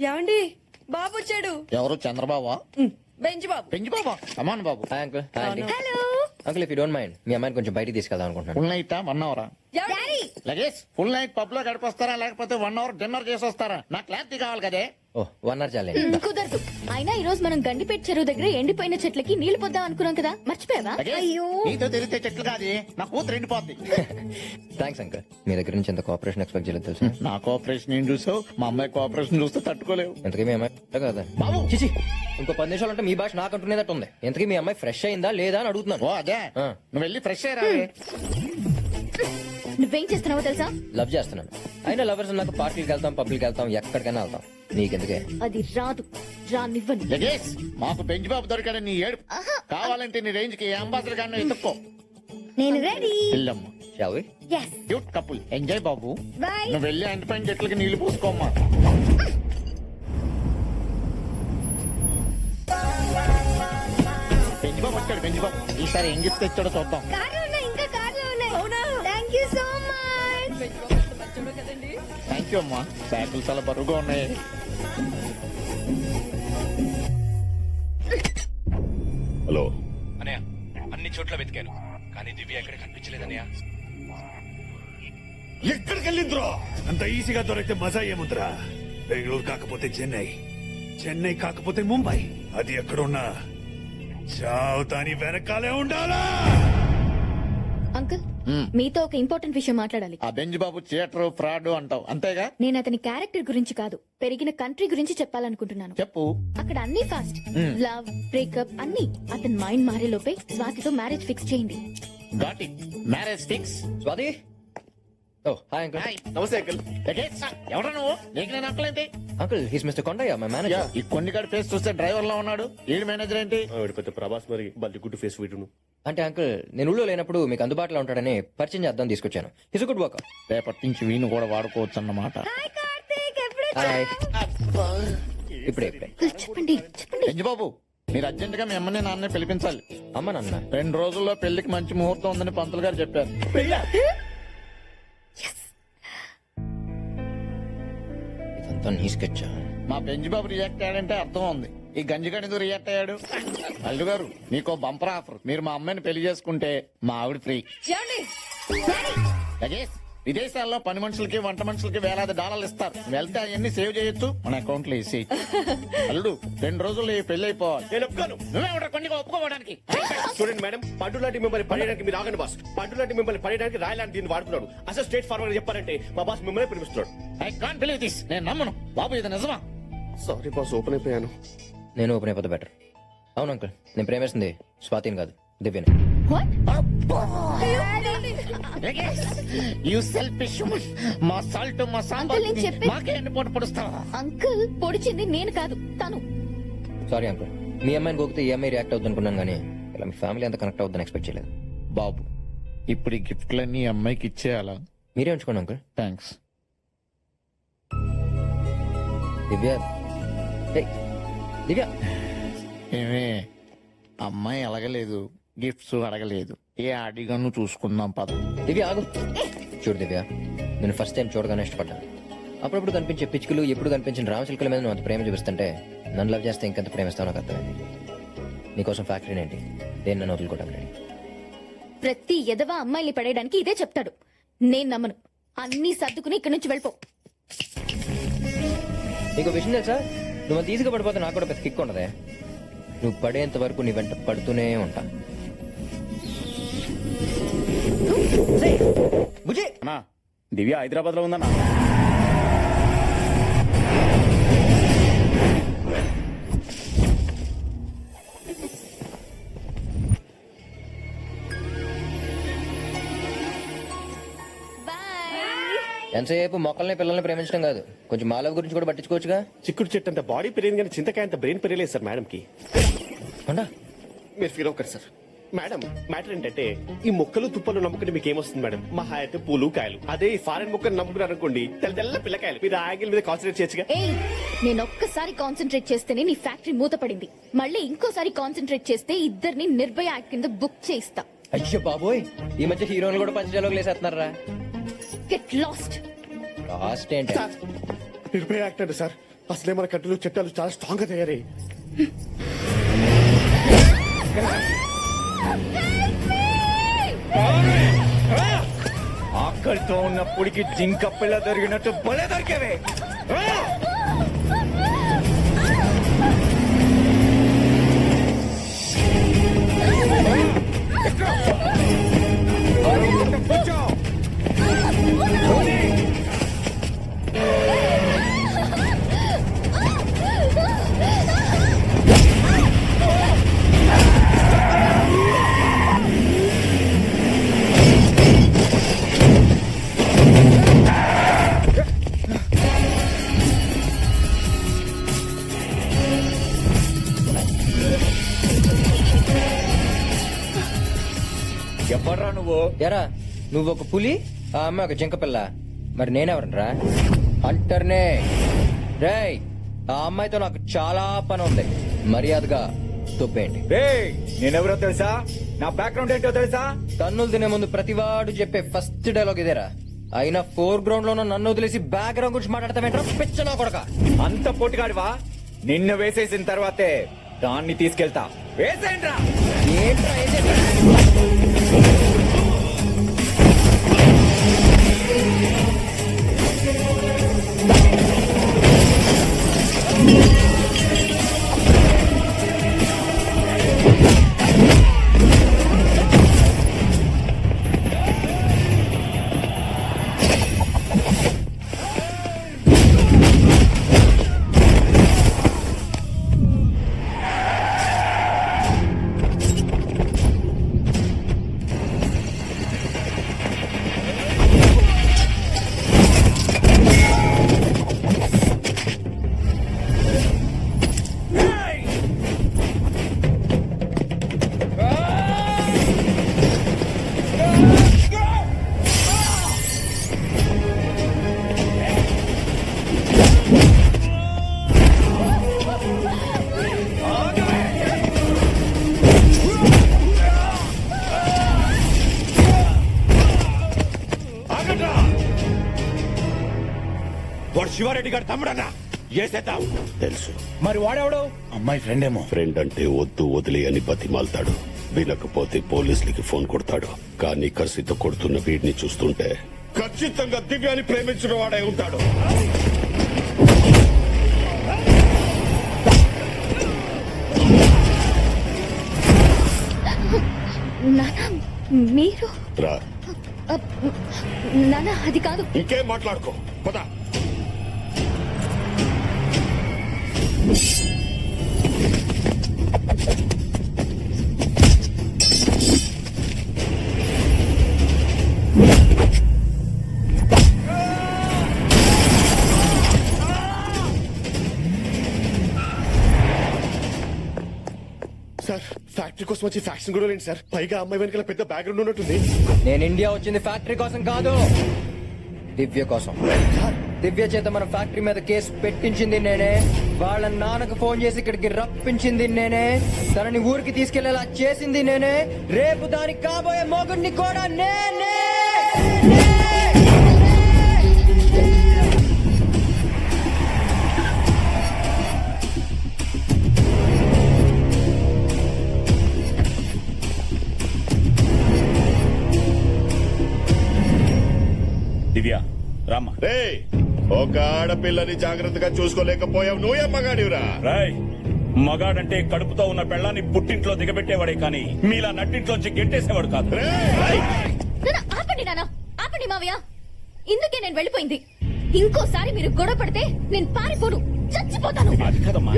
ఏమండి బాబు వచ్చాడు. ఎవరు చంద్రబాబు? బెంచ్ బాబు. పెంచి బాబా కమాన్ బాబు. Hi uncle. Hi aunty. Hello uncle if you don't mind మీ అమ్మాయిని కొంచెం బయటికి తీసుకెళ్దాం అనుకుంటున్నాను. ఫుల్ నైట్ 1 అవరా? Daddy luggage full night pub లో గడిపొస్తారా లేకపోతే 1 అవర్ డిన్నర్ చేసి వస్తారా? నాకు క్లారిటీ కావాలి కదే. ఓ 1 అవర్ చాలే. కుదరదు. అయినా ఈ రోజు మనం గండిపేట చెరువు దగ్గర ఎండిపోయిన చెట్లకి నీళ్లు పొద్దాం అనుకున్నాం కదా, మర్చిపోయావా? లగేజ్, నీతో తెలిస్తే చెట్లు కాదు నా కూతురు ఎండిపోద్ది. Thanks uncle. మీ దగ్గర నుంచి ఎంత కోఆపరేషన్ ఎక్స్పెక్ట్ చేయలేదు తెలుసు. నా కోఆపరేషన్ ఏం చూసావు? మా అమ్మాయి కోఆపరేషన్ చూస్తే తట్టుకోలేవు. ఎంతకీ మీ అమ్మాయి కదా బాబు చిచి ఇంకో 10 నిమిషాలు అంటే మీ భాష నాకు అంటున్నట్టు ఉంది. ఎంతకీ మీ అమ్మాయి ఫ్రెష్ అయిందా లేదా అని అడుగుతున్నాను. ఓ అదే ఆ. నువ్వు వెళ్ళి ఫ్రెష్ అయ్యరా. నువ్వేం చేస్తున్నావో తెలుసా? లవ్ చేస్తున్నాను. అయినా లవర్స్ నాకు పార్టీకి వెళ్తాం, పబ్లిక్ వెళ్తాం, ఎక్కడికైనా వెళ్తాం. నీకెందుకే? అది రాదు, రానివ్వను. లగేజ్ మాకు పెంచి బాబు దొరికాడని నీ ఏడు. కావాలంటే నీ రేంజ్ కి అంబాసిడర్ గారిని ఎత్తుక్కో. నేను రెడీ. వెళ్ళమ్మా. Shall we? Yes cute couple enjoy బాబు. బై. నువ్వు వెళ్ళి ఎండిపోయిన చెట్లకి నీళ్లు పోసుకోమ్మా. పెంచి బాబు వచ్చాడు. పెంచి బాబు ఈసారి ఏం గిఫ్ట్ తెచ్చాడో చూద్దాం. కార్లో ఉన్నాయి, ఇంకా కార్లో ఉన్నాయి. అవునా? Thank you so much. వచ్చాడు కదండి. థ్యాంక్ యూ అమ్మా. బ్యాగులు చాలా బరువుగా ఉన్నాయి. హలో అనయ్య అన్ని చోట్ల వెతికాను కానీ దివ్య ఎక్కడ కనిపించలేదన్నయ్య. ఎక్కడికి వెళ్ళిందిరా? అంత ఈజీగా దొరికితే మజా ఏముందిరా? బెంగళూరు కాకపోతే చెన్నై, చెన్నై కాకపోతే ముంబై, అది ఎక్కడున్నా చావు దాని వెనకాలే ఉండాలా? అంకుల్, మీతో ఒక ఇంపార్టెంట్ విషయం మాట్లాడాలి. ఆ బెంజ్ బాబు థియేటర్ ఫ్రాడ్ అంటావు అంతేగా? నేను అతని క్యారెక్టర్ గురించి కాదు, పెరిగిన కంట్రీ గురించి చెప్పాలనుకుంటున్నాను. చెప్పు. అక్కడ అన్ని ఫాస్ట్, లవ్, బ్రేకప్ అన్ని. అతని మైండ్ మారే లోపే స్వాతితో మ్యారేజ్ ఫిక్స్ చేయండి. Got it. Marriage fix. Swathi. Oh hi uncle. నమస్తే అంకుల్. ఎవరా నువ్వు? నీకు నేను అక్కలేంటి? Uncle he's Mr Kondaiah my manager. ఈ కొన్ని గడి ఫేస్ చూస్తే డ్రైవర్ లా ఉన్నాడు. ఈడు మేనేజర్ ఏంటి? పెద్ద ప్రభాస్ మరి బల్లి గుడ్డు ఫేస్ వీడును. అంటే అంకుల్ నేను ఊళ్ళో లేనప్పుడు మీకు అందుబాటులో ఉంటాడని పరిచయం చేద్దాం తీసుకొచ్చాను. His good work. రేపటి నుంచి వీణు కూడా వాడుకోవచ్చు అన్నమాట. హాయ్. ఇప్పుడే చెప్పండి చెప్పండి. బెంజ్ బాబు మీరు అర్జెంట్ గా మీ అమ్మని నాన్నే పిలిపించాలి. అమ్మ నాన్న 2 రోజుల్లో పెళ్లికి మంచి ముహూర్తం ఉందని పంతులు గారు చెప్పారు. ఇదంతా నీ స్కెచ్. మా బెంజ్ బాబు రియాక్ట్ అయ్యాడంటే అర్థం ఉంది. ఈ గంజిగాడు ఎందుకు రియాక్ట్ అయ్యాడు? అల్లు గారు మీకో బంపర్ ఆఫర్. మీరు మా అమ్మాయిని పెళ్లి చేసుకుంటే మా ఆవిడ ఫ్రీ. ఏమండి లగేజ్ విదేశాల్లో పని మనుషులకి వంట మనుషులకి వేలాది డాలర్లు ఇస్తారు. వెళ్తే అవన్నీ సేవ్ చేయొచ్చు, మన అకౌంట్ లో వేసి. అల్లుడు 2 రోజుల్లో ఈ పెళ్లి అయిపోవాలి. నేను ఒప్పుకోను. నువ్వే కొన్ని ఒప్పుకోవడానికి. చూడండి మేడం, పండు లాంటి మిమ్మల్ని పడేయడానికి మీరు ఆగండి బాస్. పండు లాంటి మిమ్మల్ని పడేయడానికి రాయ్ లాంటి దీన్ని వాడుతున్నాడు. అసలు స్ట్రేట్ ఫార్వర్డ్ చెప్పారంటే మా బాస్ మిమ్మల్ని పిలిపిస్తున్నాడు. I can't believe this. నేను నమ్మను. బాబు ఇది నిజమా? సారీ బాస్, ఓపెన్ అయిపోయాను. నేను ఓపెన్ అయిపోతే బెటర్. అవును అంకుల్ నేను ప్రేమిస్తుంది స్వాతిని కాదు దివ్యని. You selfish. మా సాల్ట్ మా సాంబార్ Uncle, నేను చెప్పేది- మాకే ఎన్ని పోటు పొడుస్తావా? అంకుల్, పొడిచింది నేను కాదు, తను. Sorry uncle. మీ అమ్మాయిని గోకితే ఈ అమ్మాయి రియాక్ట్ అవుతుంది అనుకున్నాను కానీ ఇలా మీ ఫ్యామిలీ అంతా కనెక్ట్ అవుతుందని ఎక్స్పెక్ట్ చేయలేదు. బాబు ఇప్పుడు ఈ గిఫ్ట్లన్నీ ఈ అమ్మాయికి ఇచ్చేయాలా? మీరే ఉంచుకోండి అంకుల్. థ్యాంక్స్. దివ్య. ఏయ్, దివ్య. ఏమే అమ్మాయి అడగలేదు, గిఫ్ట్స్ అడగలేదు. ఏ అడిగను చూసుకుందాం పద. దివ్య ఆగు. చూడు దివ్య, నేను ఫస్ట్ టైం చూడగానే ఇష్టపడ్డాను. అప్పుడప్పుడు కనిపించే పిచ్చుకలు ఎప్పుడు కనిపించిన రామచిలుకల మీద నువ్వు అంత ప్రేమ చూపిస్తుంటే నన్ను లవ్ చేస్తే ఇంకెంత ప్రేమిస్తావు నాకు అర్థమైంది. నీకోసం ఫ్యాక్టరీ ఏంటి, దేన్ని నన్ను వదులుకోవడానికి రెడీ. ప్రతి ఎదవ అమ్మాయిని పడేయడానికి ఇదే చెప్తాడు. నేను నమ్మను. అన్ని సర్దుకుని ఇక్కడి నుంచి వెళ్ళిపో. నీకు విషయం తెలుసా, నువ్వు అంత ఈజీగా పడిపోతే నాకు కూడా పెద్ద కిక్ ఉండదే. నువ్వు పడేంత వరకు నీ వెంట పడుతూనే ఉంటా. బుజ్జి. అన్నా దివ్య హైదరాబాద్ లో ఉందన్నా. ఎంతసేపు మొక్కల్ని పిల్లల్ని ప్రేమించడం కాదు, కొంచెం మాలవ గురించి కూడా పట్టించుకోవచ్చుగా. చిక్కుడు చెట్టు అంత బాడీ పెరిగింది కానీ చింతకాయ అంత బ్రెయిన్ పెరగలేదు సార్ మేడం కి. అవునా? మీరు ఫీల్ అవ్వకండి సార్. మేడం మ్యాటర్ ఏంటంటే ఈ మొక్కలు తుప్పలు నమ్ముకుంటే మీకు ఏమొస్తుంది మేడం? మహా అయితే పూలు కాయలు. అదే ఈ ఫారెన్ మొక్కలు నమ్ముకున్నారు అనుకోండి, తెల్ల తెల్ల పిల్లకాయలు. మీరు ఆ యాంగిల్ మీద కాన్సన్ట్రేట్ చేయొచ్చుగా. ఏయ్, నేను ఒక్కసారి కాన్సన్ట్రేట్ చేస్తేనే నీ ఫ్యాక్టరీ మూతపడింది. మళ్ళీ ఇంకోసారి కాన్సన్ట్రేట్ చేస్తే ఇద్దరిని నిర్భయ యాక్ట్ కింద బుక్ చేయిస్తా. అయ్యో బాబోయ్, ఈ మధ్య హీరోలు కూడా పంచజాలోకి లేసేస్తున్నారా? Get lost. లాస్ట్ ఏంటి? సార్ నిర్భయ యాక్ట్ అంటే సార్ అసలే మన కంట్రీలో చట్టాలు చాలా స్ట్రాంగ్ గా తయారై. ఆకలితో ఉన్నప్పటికి జింక పిల్ల దొరికినట్టు బలే దొరికేవే. ఎవర్రా నువ్వు? ఎరా నువ్వు ఒక పులి, ఆ అమ్మాయి ఒక జింక పిల్ల, మరి నేనెవరనరా? అంటర్నే. రేయ్, ఆ అమ్మాయితో నాకు చాలా పని ఉంది, మర్యాదగా తొప్పేయండి. రేయ్, నేనెవరో తెలుసా? నా బ్యాక్గ్రౌండ్ ఏంటో తెలుసా? తన్నులు తినే ముందు ప్రతివాడు చెప్పే ఫస్ట్ డైలాగ్ ఇదేరా. అయినా ఫోర్ గ్రౌండ్ లో నన్ను వదిలేసి బ్యాక్గ్రౌండ్ గురించి మాట్లాడతావేంట్రా పిచ్చనా కొడక? అంత పొట్టిగాడివా? నిన్ను వేసేసిన తర్వాతే దాన్ని తీసుకెళ్తా. వేసేయండ్రా. ఏంట్రా ఏదేంట్రా? వాడు శివారెడ్డి గారు తమ్ముడన్నా చేసేద్దాం. తెలుసు. మరి వాడెవడు? అమ్మాయి ఫ్రెండ్ ఏమో. ఫ్రెండ్ అంటే వద్దు వదిలే అని బతిమాలతాడు. వినకపోతే పోలీసులకి ఫోన్ కొడతాడు. కానీ కసితో కొడుతున్న వీడిని చూస్తుంటే ఖచ్చితంగా దివ్యాన్ని ప్రేమించిన వాడే ఉంటాడు. నానా మీరు రా, నానా అది కాదు. ఇంకేం మాట్లాడుకో, పద. సార్, ఫ్యాక్టరీ కోసం వచ్చి ఫ్యాక్షన్ కూడా లేండి సార్. పైగా అమ్మాయి వెనకాల పెద్ద బ్యాక్గ్రౌండ్ ఉన్నట్టుంది. నేను ఇండియా వచ్చింది ఫ్యాక్టరీ కోసం కాదు, దివ్య కోసం. దివ్య చేత మన ఫ్యాక్టరీ మీద కేసు పెట్టించింది నేనే. వాళ్ళ నాన్నకు ఫోన్ చేసి ఇక్కడికి రప్పించింది నేనే. తనని ఊరికి తీసుకెళ్లేలా చేసింది నేనే. రేపు దానికి కాబోయే మొగుడిని కూడా నేనే. దివ్య రామ్మ. రేయ్, ఒక ఆడపిల్లని జాగ్రత్తగా చూసుకోలేకపోయావు, నువ్వే మగాడివిరా. రాయ్, మగాడంటే కడుపుతో ఉన్న పెళ్ళాన్ని పుట్టింట్లో దిగబెట్టేవాడే కానీ మీలా నట్టింట్లోంచి గెంటేసేవాడు కాదు. నాన్న, ఆపండి నాన్న, ఆపండి మావయ్య. ఇందుకే నేను వెళ్ళిపోయింది. ఇంకోసారి మీరు గొడవ పడితే నేను పారిపోను, చచ్చిపోతాను. అది కదమ్మా,